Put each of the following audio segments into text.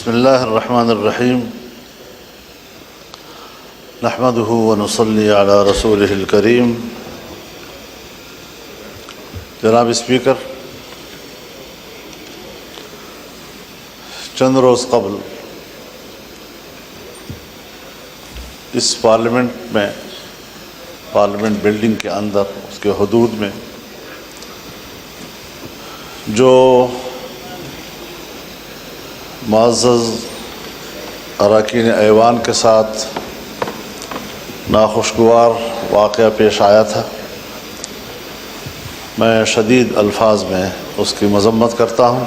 بسم اللہ الرحمن الرحیم نحمدہ ونصلی علی رسولہ الکریم۔ جناب اسپیکر، چند روز قبل اس پارلیمنٹ میں، پارلیمنٹ بلڈنگ کے اندر، اس کے حدود میں جو معزز اراکین ایوان کے ساتھ ناخوشگوار واقعہ پیش آیا تھا، میں شدید الفاظ میں اس کی مذمت کرتا ہوں۔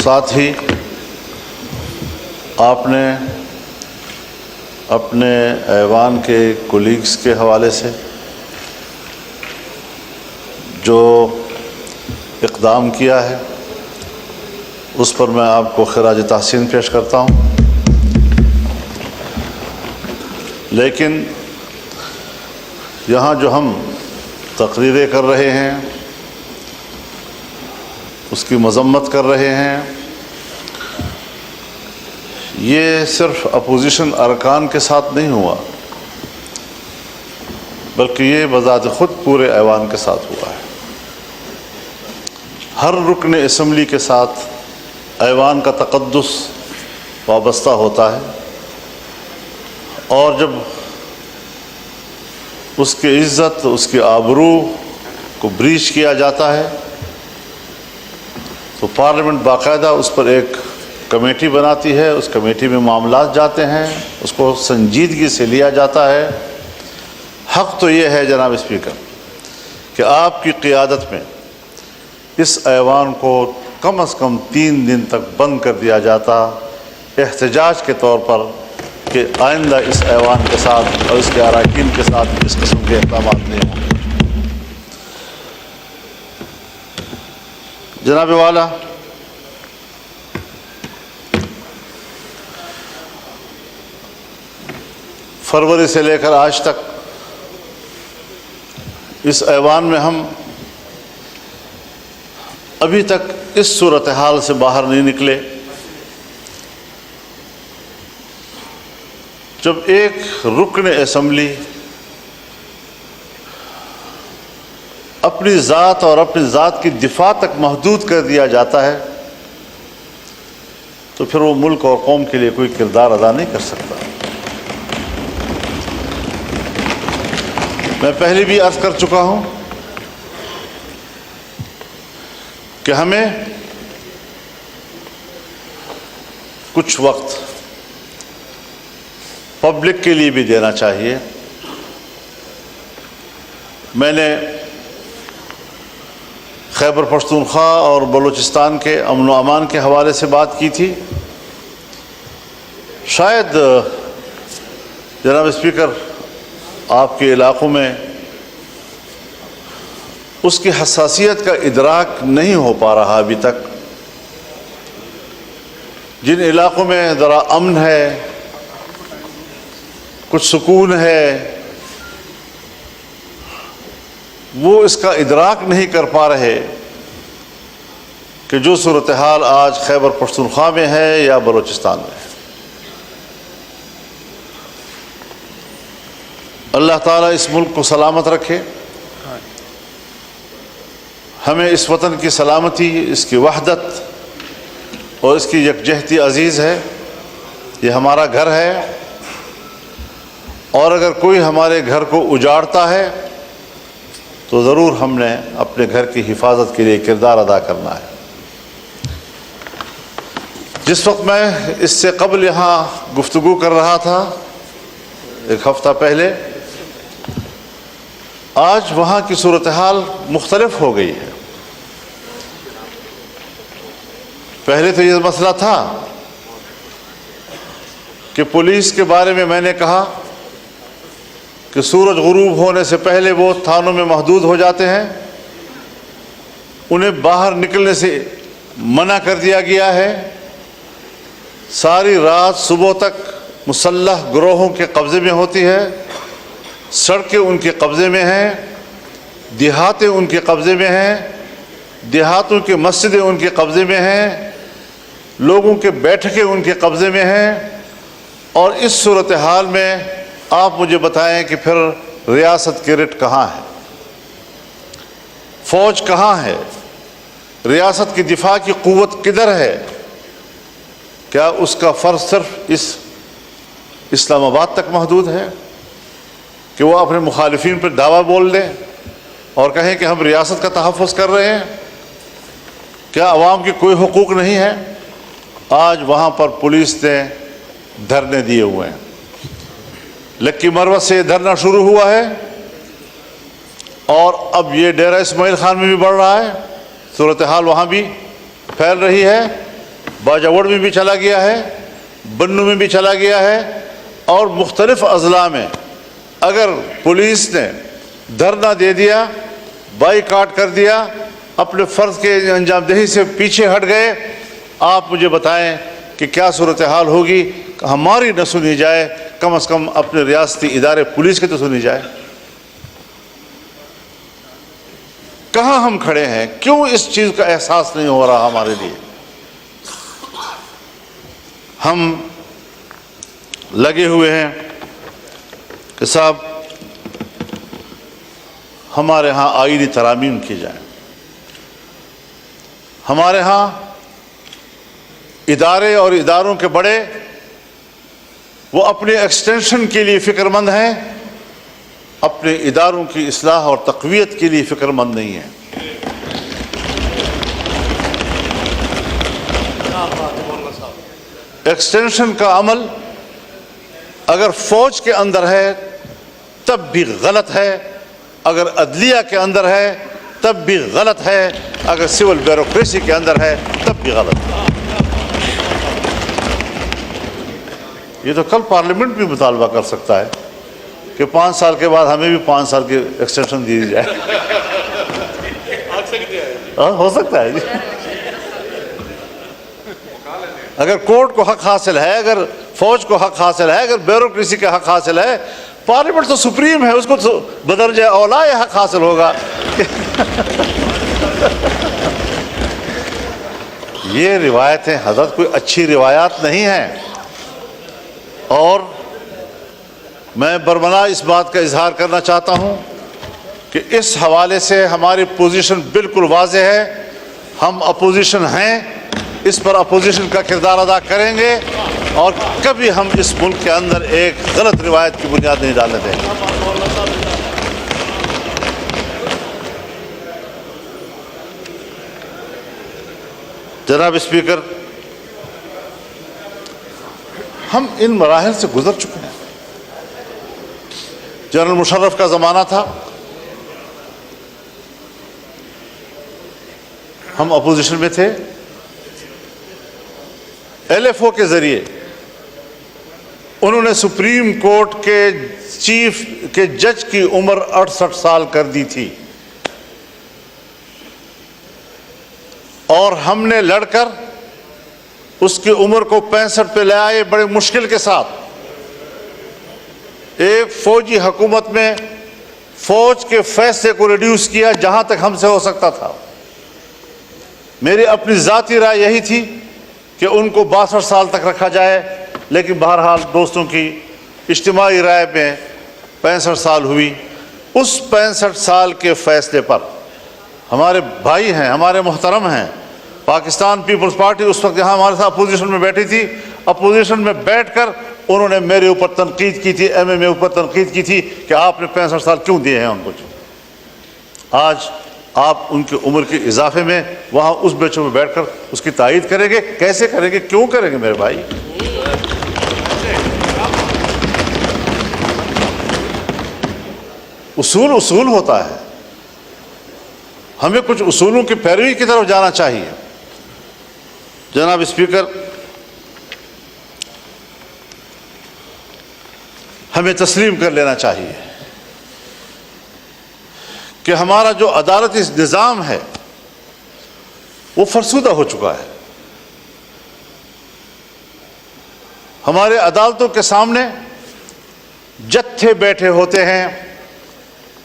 ساتھ ہی آپ نے اپنے ایوان کے کولیگز کے حوالے سے جو اقدام کیا ہے اس پر میں آپ کو خراج تحسین پیش کرتا ہوں، لیکن یہاں جو ہم تقریریں کر رہے ہیں، اس کی مذمت کر رہے ہیں، یہ صرف اپوزیشن ارکان کے ساتھ نہیں ہوا، بلکہ یہ بذات خود پورے ایوان کے ساتھ ہوا ہے۔ ہر رکن اسمبلی کے ساتھ ایوان کا تقدس وابستہ ہوتا ہے، اور جب اس کی عزت، اس کی آبرو کو بریچ کیا جاتا ہے تو پارلیمنٹ باقاعدہ اس پر ایک کمیٹی بناتی ہے، اس کمیٹی میں معاملات جاتے ہیں، اس کو سنجیدگی سے لیا جاتا ہے۔ حق تو یہ ہے جناب اسپیکر کہ آپ کی قیادت میں اس ایوان کو کم از کم 3 دن تک بند کر دیا جاتا، احتجاج کے طور پر، کہ آئندہ اس ایوان کے ساتھ اور اس کے اراکین کے ساتھ اس قسم کے اقدامات نہیں ہوں۔ جناب والا، فروری سے لے کر آج تک اس ایوان میں ہم ابھی تک اس صورتحال سے باہر نہیں نکلے جب ایک رکن اسمبلی اپنی ذات اور اپنی ذات کی دفاع تک محدود کر دیا جاتا ہے تو پھر وہ ملک اور قوم کے لیے کوئی کردار ادا نہیں کر سکتا۔ میں پہلے بھی عرض کر چکا ہوں کہ ہمیں کچھ وقت پبلک کے لیے بھی دینا چاہیے۔ میں نے خیبر پختونخوا اور بلوچستان کے امن و امان کے حوالے سے بات کی تھی۔ شاید جناب اسپیکر آپ کے علاقوں میں اس کی حساسیت کا ادراک نہیں ہو پا رہا ابھی تک۔ جن علاقوں میں ذرا امن ہے، کچھ سکون ہے، وہ اس کا ادراک نہیں کر پا رہے کہ جو صورتحال آج خیبر پختونخوا میں ہے یا بلوچستان میں ہے۔ اللہ تعالیٰ اس ملک کو سلامت رکھے۔ ہمیں اس وطن کی سلامتی، اس کی وحدت اور اس کی یکجہتی عزیز ہے۔ یہ ہمارا گھر ہے، اور اگر کوئی ہمارے گھر کو اجاڑتا ہے تو ضرور ہم نے اپنے گھر کی حفاظت کے لیے کردار ادا کرنا ہے۔ جس وقت میں اس سے قبل یہاں گفتگو کر رہا تھا، 1 ہفتہ پہلے، آج وہاں کی صورتحال مختلف ہو گئی ہے۔ پہلے تو یہ مسئلہ تھا کہ پولیس کے بارے میں میں نے کہا کہ سورج غروب ہونے سے پہلے وہ تھانوں میں محدود ہو جاتے ہیں، انہیں باہر نکلنے سے منع کر دیا گیا ہے، ساری رات صبح تک مسلح گروہوں کے قبضے میں ہوتی ہے، سڑکیں ان کے قبضے میں ہیں، دیہاتیں ان کے قبضے میں ہیں، دیہاتوں کی مسجدیں ان کے قبضے میں ہیں، لوگوں کے بیٹھکیں ان کے قبضے میں ہیں، اور اس صورتحال میں آپ مجھے بتائیں کہ پھر ریاست کی رٹ کہاں ہے؟ فوج کہاں ہے؟ ریاست کی دفاع کی قوت کدھر ہے؟ کیا اس کا فرض صرف اس اسلام آباد تک محدود ہے کہ وہ اپنے مخالفین پر دعویٰ بول دیں اور کہیں کہ ہم ریاست کا تحفظ کر رہے ہیں؟ کیا عوام کی کوئی حقوق نہیں ہے؟ آج وہاں پر پولیس نے دھرنے دیے ہوئے ہیں، لکی مروت سے یہ دھرنا شروع ہوا ہے اور اب یہ ڈیرہ اسماعیل خان میں بھی بڑھ رہا ہے، صورتحال وہاں بھی پھیل رہی ہے، باجوڑ میں بھی چلا گیا ہے، بنو میں بھی چلا گیا ہے، اور مختلف اضلاع میں اگر پولیس نے دھرنا دے دیا، بائیکاٹ کر دیا، اپنے فرض کے انجام دہی سے پیچھے ہٹ گئے، آپ مجھے بتائیں کہ کیا صورتحال ہوگی؟ ہماری نہ سنی جائے، کم از کم اپنے ریاستی ادارے پولیس کے تو سنی جائے۔ کہاں ہم کھڑے ہیں؟ کیوں اس چیز کا احساس نہیں ہو رہا ہمارے لیے؟ ہم لگے ہوئے ہیں کہ صاحب ہمارے ہاں آئینی ترامیم کی جائیں، ہمارے ہاں ادارے اور اداروں کے بڑے وہ اپنے ایکسٹینشن کے لیے فکر مند ہیں، اپنے اداروں کی اصلاح اور تقویت کے لیے فکر مند نہیں ہیں۔ ایکسٹینشن کا عمل اگر فوج کے اندر ہے تب بھی غلط ہے، اگر عدلیہ کے اندر ہے تب بھی غلط ہے، اگر سول بیوروکریسی کے اندر ہے تب بھی غلط ہے۔ یہ تو کل پارلیمنٹ بھی مطالبہ کر سکتا ہے کہ 5 سال کے بعد ہمیں بھی 5 سال کی ایکسٹینشن دی جائے۔ ہو سکتا ہے جی، اگر کورٹ کو حق حاصل ہے، اگر فوج کو حق حاصل ہے، اگر بیوروکریسی کا حق حاصل ہے، پارلیمنٹ تو سپریم ہے، اس کو تو بدرجہ اولا حق حاصل ہوگا۔ یہ روایتیں حضرت کوئی اچھی روایات نہیں ہیں، اور میں برملا اس بات کا اظہار کرنا چاہتا ہوں کہ اس حوالے سے ہماری پوزیشن بالکل واضح ہے، ہم اپوزیشن ہیں، اس پر اپوزیشن کا کردار ادا کریں گے، اور کبھی ہم اس ملک کے اندر ایک غلط روایت کی بنیاد نہیں ڈالنے دیں گے۔ جناب اسپیکر، ہم ان مراحل سے گزر چکے ہیں۔ جنرل مشرف کا زمانہ تھا، ہم اپوزیشن میں تھے، ایل ایف او کے ذریعے انہوں نے سپریم کورٹ کے چیف کے جج کی عمر 68 سال کر دی تھی، اور ہم نے لڑ کر اس کی عمر کو 65 پہ لے آئے بڑے مشکل کے ساتھ۔ ایک فوجی حکومت میں فوج کے فیصلے کو ریڈیوس کیا جہاں تک ہم سے ہو سکتا تھا۔ میری اپنی ذاتی رائے یہی تھی کہ ان کو 62 سال تک رکھا جائے، لیکن بہرحال دوستوں کی اجتماعی رائے میں 65 سال ہوئی۔ اس 65 سال کے فیصلے پر ہمارے بھائی ہیں، ہمارے محترم ہیں، پاکستان پیپلز پارٹی اس وقت یہاں ہمارے ساتھ اپوزیشن میں بیٹھی تھی، اپوزیشن میں بیٹھ کر انہوں نے میرے اوپر تنقید کی تھی، ایم ایم اے اوپر تنقید کی تھی کہ آپ نے 65 سال کیوں دیے ہیں ان کو۔ آج آپ ان کی عمر کے اضافے میں وہاں اس بیچوں میں بیٹھ کر اس کی تائید کریں گے؟ کیسے کریں گے؟ کیوں کریں گے میرے بھائی؟ اصول اصول ہوتا ہے، ہمیں کچھ اصولوں کی پیروی کی طرف جانا چاہیے۔ جناب اسپیکر، ہمیں تسلیم کر لینا چاہیے کہ ہمارا جو عدالتی نظام ہے وہ فرسودہ ہو چکا ہے۔ ہمارے عدالتوں کے سامنے جتھے بیٹھے ہوتے ہیں،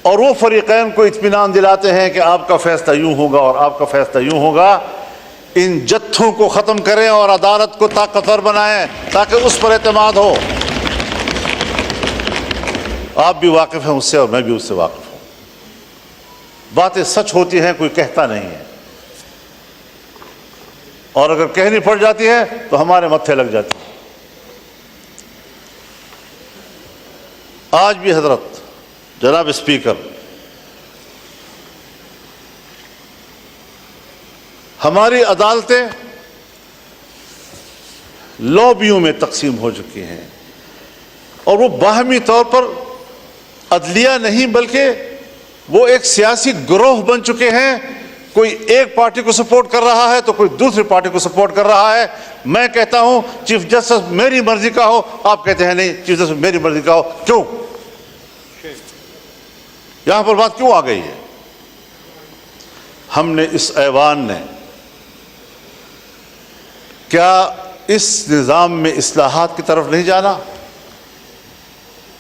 اور وہ فریقین کو اطمینان دلاتے ہیں کہ آپ کا فیصلہ یوں ہوگا اور آپ کا فیصلہ یوں ہوگا، ان جتھوں کو ختم کریں اور عدالت کو طاقتور بنائیں تاکہ اس پر اعتماد ہو۔ آپ بھی واقف ہیں اس سے اور میں بھی اس سے واقف ہوں۔ باتیں سچ ہوتی ہیں، کوئی کہتا نہیں ہے، اور اگر کہنی پڑ جاتی ہے تو ہمارے متھے لگ جاتی ہے۔ آج بھی حضرت جناب اسپیکر، ہماری عدالتیں لابیوں میں تقسیم ہو چکی ہیں، اور وہ باہمی طور پر عدلیہ نہیں بلکہ وہ ایک سیاسی گروہ بن چکے ہیں۔ کوئی ایک پارٹی کو سپورٹ کر رہا ہے تو کوئی دوسری پارٹی کو سپورٹ کر رہا ہے۔ میں کہتا ہوں چیف جسٹس میری مرضی کا ہو، آپ کہتے ہیں نہیں چیف جسٹس میری مرضی کا ہو۔ کیوں؟ یہاں پر بات کیوں آ گئی ہے؟ ہم نے اس ایوان نے کیا اس نظام میں اصلاحات کی طرف نہیں جانا؟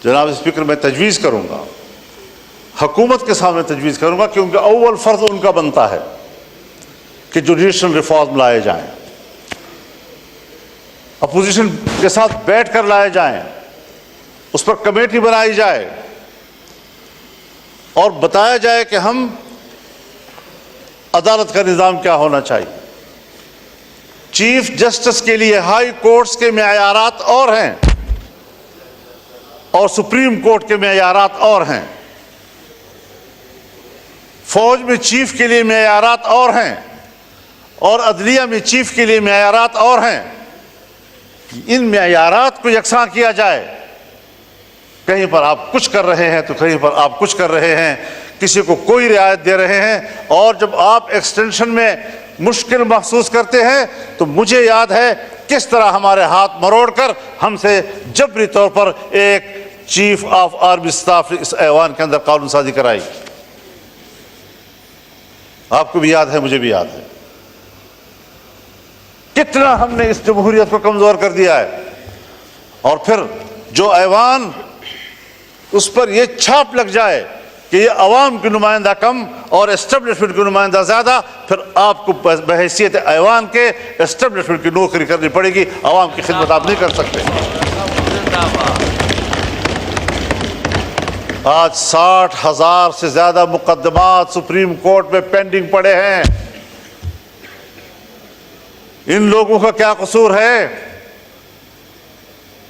جناب اسپیکر، میں تجویز کروں گا، حکومت کے سامنے تجویز کروں گا، کیونکہ اول فرض ان کا بنتا ہے کہ جوڈیشل ریفارم لائے جائیں، اپوزیشن کے ساتھ بیٹھ کر لائے جائیں، اس پر کمیٹی بنائی جائے اور بتایا جائے کہ ہم عدالت کا نظام کیا ہونا چاہیے۔ چیف جسٹس کے لیے ہائی کورٹس کے معیارات اور ہیں اور سپریم کورٹ کے معیارات اور ہیں، فوج میں چیف کے لیے معیارات اور ہیں، اور عدلیہ میں چیف کے لیے معیارات اور ہیں۔ ان معیارات کو یکساں کیا جائے۔ کہیں پر آپ کچھ کر رہے ہیں تو کہیں پر آپ کچھ کر رہے ہیں، کسی کو کوئی رعایت دے رہے ہیں، اور جب آپ ایکسٹینشن میں مشکل محسوس کرتے ہیں تو مجھے یاد ہے کس طرح ہمارے ہاتھ مروڑ کر ہم سے جبری طور پر ایک چیف آف آرمی اسٹاف اس ایوان کے اندر قانون سازی کرائی۔ آپ کو بھی یاد ہے، مجھے بھی یاد ہے کتنا ہم نے اس جمہوریت کو کمزور کر دیا ہے۔ اور پھر جو ایوان اس پر یہ چھاپ لگ جائے کہ یہ عوام کی نمائندہ کم اور اسٹیبلشمنٹ کی نمائندہ زیادہ، پھر آپ کو بحیثیت ایوان کے اسٹیبلشمنٹ کی نوکری کرنی پڑے گی، عوام کی خدمت آپ نہیں کر سکتے۔ آج 60,000 سے زیادہ مقدمات سپریم کورٹ میں پینڈنگ پڑے ہیں۔ ان لوگوں کا کیا قصور ہے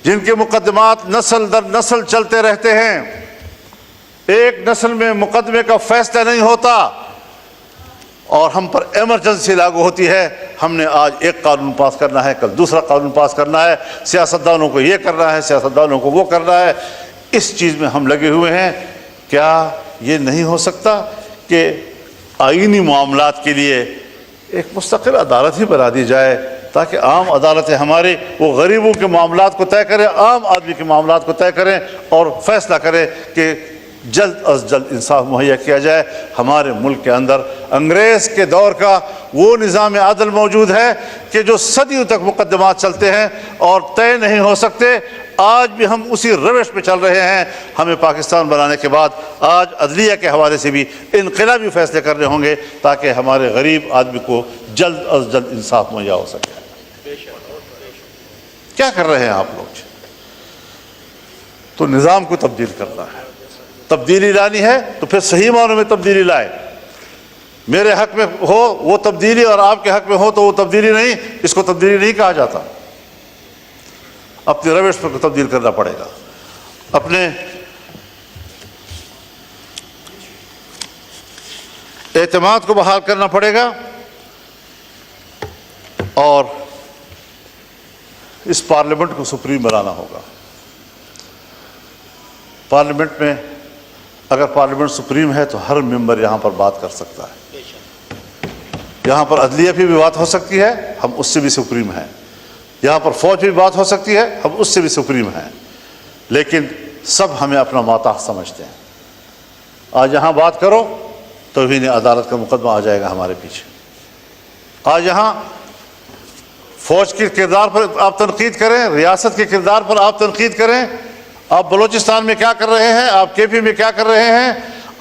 جن کے مقدمات نسل در نسل چلتے رہتے ہیں؟ ایک نسل میں مقدمے کا فیصلہ نہیں ہوتا اور ہم پر ایمرجنسی لاگو ہوتی ہے۔ ہم نے آج ایک قانون پاس کرنا ہے، کل دوسرا قانون پاس کرنا ہے، سیاستدانوں کو یہ کرنا ہے، سیاستدانوں کو وہ کرنا ہے۔ اس چیز میں ہم لگے ہوئے ہیں۔ کیا یہ نہیں ہو سکتا کہ آئینی معاملات کے لیے ایک مستقل عدالت ہی بنا دی جائے تاکہ عام عدالتیں ہماری وہ غریبوں کے معاملات کو طے کریں، عام آدمی کے معاملات کو طے کریں اور فیصلہ کریں کہ جلد از جلد انصاف مہیا کیا جائے۔ ہمارے ملک کے اندر انگریز کے دور کا وہ نظام عدل موجود ہے کہ جو صدیوں تک مقدمات چلتے ہیں اور طے نہیں ہو سکتے۔ آج بھی ہم اسی روش پہ چل رہے ہیں۔ ہمیں پاکستان بنانے کے بعد آج عدلیہ کے حوالے سے بھی انقلابی فیصلے کرنے ہوں گے تاکہ ہمارے غریب آدمی کو جلد از جلد انصاف مہیا ہو سکے۔ کیا کر رہے ہیں آپ لوگ؟ تو نظام کو تبدیل کرنا ہے، تبدیلی لانی ہے تو پھر صحیح معنوں میں تبدیلی لائے۔ میرے حق میں ہو وہ تبدیلی اور آپ کے حق میں ہو تو وہ تبدیلی نہیں، اس کو تبدیلی نہیں کہا جاتا۔ اپنے روش پر تبدیل کرنا پڑے گا، اپنے اعتماد کو بحال کرنا پڑے گا، اور اس پارلیمنٹ کو سپریم بنانا ہوگا۔ پارلیمنٹ میں اگر پارلیمنٹ سپریم ہے تو ہر ممبر یہاں پر بات کر سکتا ہے۔ یہاں پر عدلیہ پہ بھی بات ہو سکتی ہے، ہم اس سے بھی سپریم ہیں۔ یہاں پر فوج پہ بھی بات ہو سکتی ہے، ہم اس سے بھی سپریم ہیں۔ لیکن سب ہمیں اپنا ماتحت سمجھتے ہیں۔ آج یہاں بات کرو توہین عدالت کا مقدمہ آ جائے گا ہمارے پیچھے۔ آج یہاں فوج کے کردار پر آپ تنقید کریں، ریاست کے کردار پر آپ تنقید کریں، آپ بلوچستان میں کیا کر رہے ہیں، آپ کے پی میں کیا کر رہے ہیں،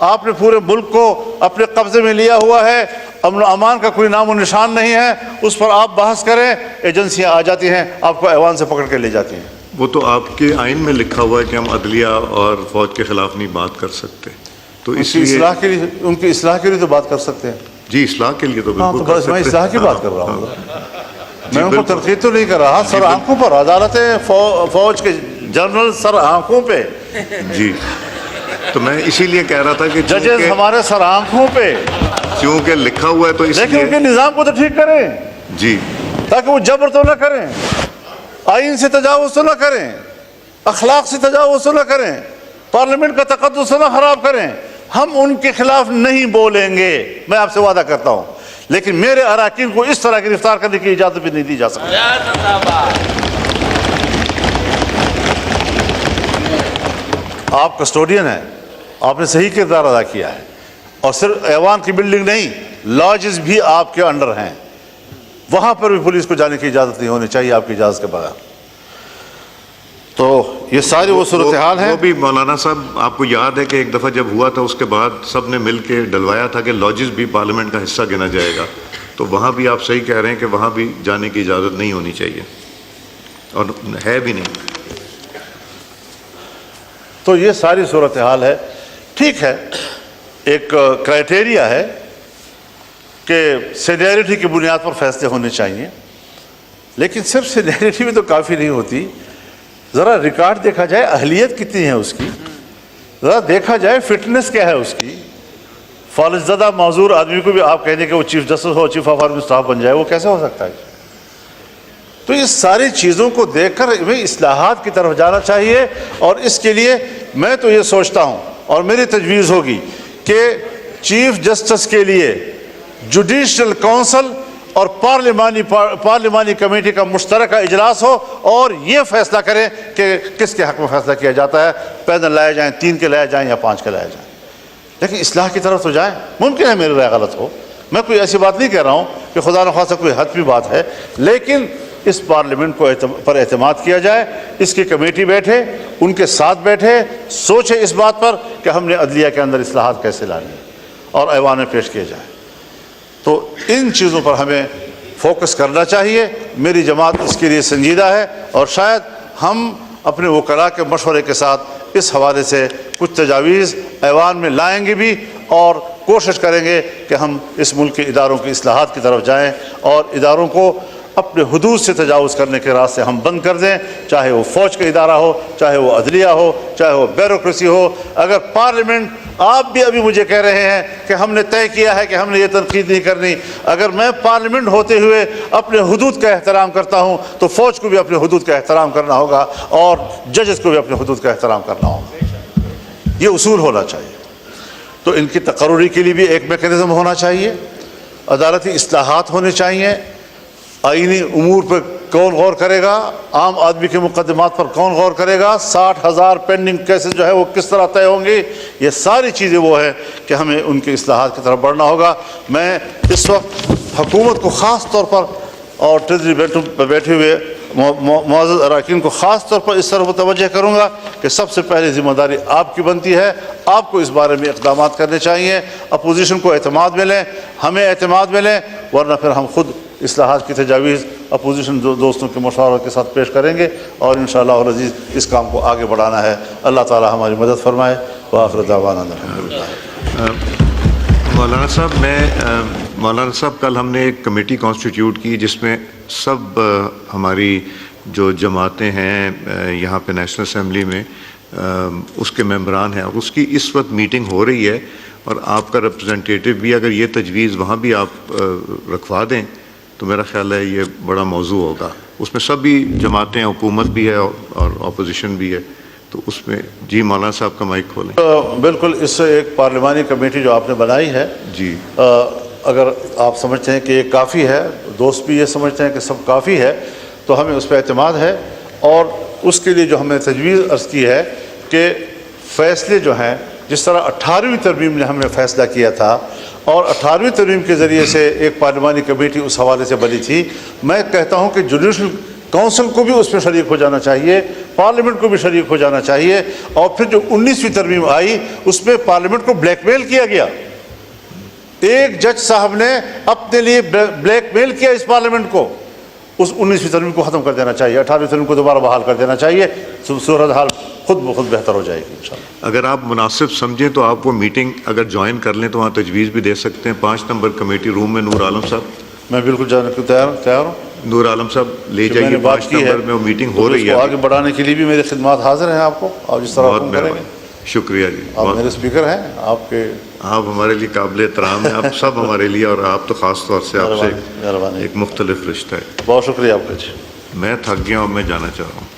آپ نے پورے ملک کو اپنے قبضے میں لیا ہوا ہے, امن و امان کا کوئی نام و نشان نہیں ہے, اس پر آپ بحث کریں, ایجنسیاں آ جاتی ہیں, آپ کو ایوان سے پکڑ کے لے جاتی ہیں. وہ تو آپ کے آئین میں لکھا ہوا ہے کہ ہم عدلیہ اور فوج کے خلاف نہیں بات کر سکتے, تو اس لیے ان کی اصلاح کے لیے تو بات کر سکتے ہیں. جی اصلاح کے لیے تو بالکل بس میں اصلاح کی بات کر رہا ہوں, میں ان کو تنقید تو نہیں کر رہا. سر آنکھوں پر عدالتیں, فوج کے جنرل سر آنکھوں پہ. جی تو میں اسی لیے کہہ رہا تھا کہ ججز ہمارے سر آنکھوں پہ, کیونکہ لکھا ہوا ہے تو اس لیکن لیے ان کے نظام کو تو ٹھیک کریں جی, تاکہ وہ جبر تو نہ کریں, آئین سے تجاوز تو نہ کریں, اخلاق سے تجاوز تو نہ کریں, پارلیمنٹ کا تقدس تو نہ خراب کریں. ہم ان کے خلاف نہیں بولیں گے, میں آپ سے وعدہ کرتا ہوں, لیکن میرے اراکین کو اس طرح گرفتار کرنے کی اجازت بھی نہیں دی جا سکتی. آپ کسٹوڈین ہیں, آپ نے صحیح کردار ادا کیا ہے, اور صرف ایوان کی بلڈنگ نہیں, لاجز بھی آپ کے انڈر ہیں, وہاں پر بھی پولیس کو جانے کی اجازت نہیں ہونی چاہیے آپ کی اجازت کے بغیر. تو یہ ساری وہ صورتحال ہے. وہ بھی مولانا صاحب آپ کو یاد ہے کہ ایک دفعہ جب ہوا تھا اس کے بعد سب نے مل کے ڈلوایا تھا کہ لاجز بھی پارلیمنٹ کا حصہ گنا جائے گا, تو وہاں بھی آپ صحیح کہہ رہے ہیں کہ وہاں بھی جانے کی اجازت نہیں ہونی چاہیے, اور ہے بھی نہیں. تو یہ ساری صورتحال ہے. ٹھیک ہے, ایک کرائٹیریا ہے کہ سینیئرٹی کی بنیاد پر فیصلے ہونے چاہیے, لیکن صرف سینیئرٹی بھی تو کافی نہیں ہوتی. ذرا ریکارڈ دیکھا جائے, اہلیت کتنی ہے اس کی, ذرا دیکھا جائے فٹنس کیا ہے اس کی. فالج زدہ معذور آدمی کو بھی آپ کہیں گے کہ وہ چیف جسٹس ہو, چیف آف آرمی اسٹاف بن جائے, وہ کیسے ہو سکتا ہے؟ تو اس ساری چیزوں کو دیکھ کر ہمیں اصلاحات کی طرف جانا چاہیے. اور اس کے لیے میں تو یہ سوچتا ہوں, اور میری تجویز ہوگی کہ چیف جسٹس کے لیے جوڈیشل کونسل اور پارلیمانی کمیٹی کا مشترکہ اجلاس ہو, اور یہ فیصلہ کریں کہ کس کے حق میں فیصلہ کیا جاتا ہے. پینل لائے جائیں, 3 کے لائے جائیں یا 5 کے لائے جائیں, لیکن اصلاح کی طرف تو جائیں. ممکن ہے میری رائے غلط ہو, میں کوئی ایسی بات نہیں کہہ رہا ہوں کہ خدا نخواستہ کوئی حتمی بات ہے, لیکن اس پارلیمنٹ کو پر اعتماد کیا جائے, اس کی کمیٹی بیٹھے, ان کے ساتھ بیٹھے, سوچے اس بات پر کہ ہم نے عدلیہ کے اندر اصلاحات کیسے لانی ہیں, اور ایوان میں پیش کیے جائیں. تو ان چیزوں پر ہمیں فوکس کرنا چاہیے. میری جماعت اس کے لیے سنجیدہ ہے, اور شاید ہم اپنے وکلاء کے مشورے کے ساتھ اس حوالے سے کچھ تجاویز ایوان میں لائیں گے بھی, اور کوشش کریں گے کہ ہم اس ملک کے اداروں کی اصلاحات کی طرف جائیں, اور اداروں کو اپنے حدود سے تجاوز کرنے کے راستے ہم بند کر دیں, چاہے وہ فوج کا ادارہ ہو, چاہے وہ عدلیہ ہو, چاہے وہ بیوروکریسی ہو. اگر پارلیمنٹ, آپ بھی ابھی مجھے کہہ رہے ہیں کہ ہم نے طے کیا ہے کہ ہم نے یہ تنقید نہیں کرنی, اگر میں پارلیمنٹ ہوتے ہوئے اپنے حدود کا احترام کرتا ہوں تو فوج کو بھی اپنے حدود کا احترام کرنا ہوگا, اور ججز کو بھی اپنے حدود کا احترام کرنا ہوگا. یہ اصول ہونا چاہیے. تو ان کی تقرری کے لیے بھی ایک میکینزم ہونا چاہیے, عدالتی اصلاحات ہونے چاہیے. آئینی امور پر کون غور کرے گا, عام آدمی کے مقدمات پر کون غور کرے گا, 60,000 پینڈنگ کیسز جو ہے وہ کس طرح طے ہوں گے. یہ ساری چیزیں وہ ہیں کہ ہمیں ان کے اصلاحات کی طرف بڑھنا ہوگا. میں اس وقت حکومت کو خاص طور پر, اور ٹریجری پہ بیٹھے ہوئے معزز اراکین کو خاص طور پر اس طرف متوجہ کروں گا کہ سب سے پہلے ذمہ داری آپ کی بنتی ہے. آپ کو اس بارے میں اقدامات کرنے چاہیے. اپوزیشن کو اعتماد میں لیں, ہمیں اعتماد میں لیں, ورنہ پھر ہم خود اصلاحات کی تجاویز اپوزیشن دوستوں کے مشاورت کے ساتھ پیش کریں گے, اور انشاءاللہ العزیز اس کام کو آگے بڑھانا ہے. اللہ تعالی ہماری مدد فرمائے. وآخر دعوانا الحمدللہ. مولانا صاحب کل ہم نے ایک کمیٹی کانسٹیٹیوٹ کی جس میں سب ہماری جو جماعتیں ہیں یہاں پہ نیشنل اسمبلی میں اس کے ممبران ہیں, اور اس کی اس وقت میٹنگ ہو رہی ہے, اور آپ کا ریپرزنٹیٹیو بھی, اگر یہ تجویز وہاں بھی آپ رکھوا دیں تو میرا خیال ہے یہ بڑا موضوع ہوگا. اس میں سب بھی جماعتیں, حکومت بھی ہے اور اپوزیشن بھی ہے, تو اس میں جی مولانا صاحب کا مائک کھولیں. بالکل, اس سے ایک پارلیمانی کمیٹی جو آپ نے بنائی ہے, جی اگر آپ سمجھتے ہیں کہ یہ کافی ہے, دوست بھی یہ سمجھتے ہیں کہ سب کافی ہے, تو ہمیں اس پہ اعتماد ہے. اور اس کے لیے جو ہم نے تجویز عرض کی ہے کہ فیصلے جو ہیں, جس طرح 18ویں ترمیم نے ہم نے فیصلہ کیا تھا, اور 18ویں ترمیم کے ذریعے سے ایک پارلیمانی کمیٹی اس حوالے سے بنی تھی, میں کہتا ہوں کہ جوڈیشل کونسل کو بھی اس پہ شریک ہو جانا چاہیے، پارلیمنٹ کو بھی شریک ہو جانا چاہیے. اور پھر جو 19ویں ترمیم آئی اس میں پارلیمنٹ کو بلیک میل کیا گیا. ایک جج صاحب نے اپنے لیے بلیک میل کیا اس پارلیمنٹ کو. اس 19ویں ترمیم کو ختم کر دینا چاہیے، 18ویں ترمیم کو دوبارہ بحال کر دینا چاہیے. صورتحال خود بخود بہتر ہو جائے گی انشاءاللہ. اگر آپ مناسب سمجھیں تو آپ وہ میٹنگ اگر جوائن کر لیں تو وہاں تجویز بھی دے سکتے ہیں. 5 نمبر کمیٹی روم میں نور عالم صاحب. میں بالکل جانے کو تیار ہوں. نور عالم صاحب لے جو میں جائیے نے بات 5 کی ہے نمبر میں وہ میٹنگ ہو رہی اس کو ہے. آگے بڑھانے کے لیے بھی میری خدمات حاضر ہیں آپ کو. آپ جس طرح بہت حکم کریں گے. مہربانی، شکریہ جی. آپ میرے اسپیکر ہیں، آپ ہمارے لیے قابل احترام ہیں. آپ سب ہمارے لیے، اور آپ تو خاص طور سے آپ سے مہربانی. ایک مختلف رشتہ ہے. بہت شکریہ آپ کا جی. میں تھک گیا اور میں جانا چاہ رہا ہوں.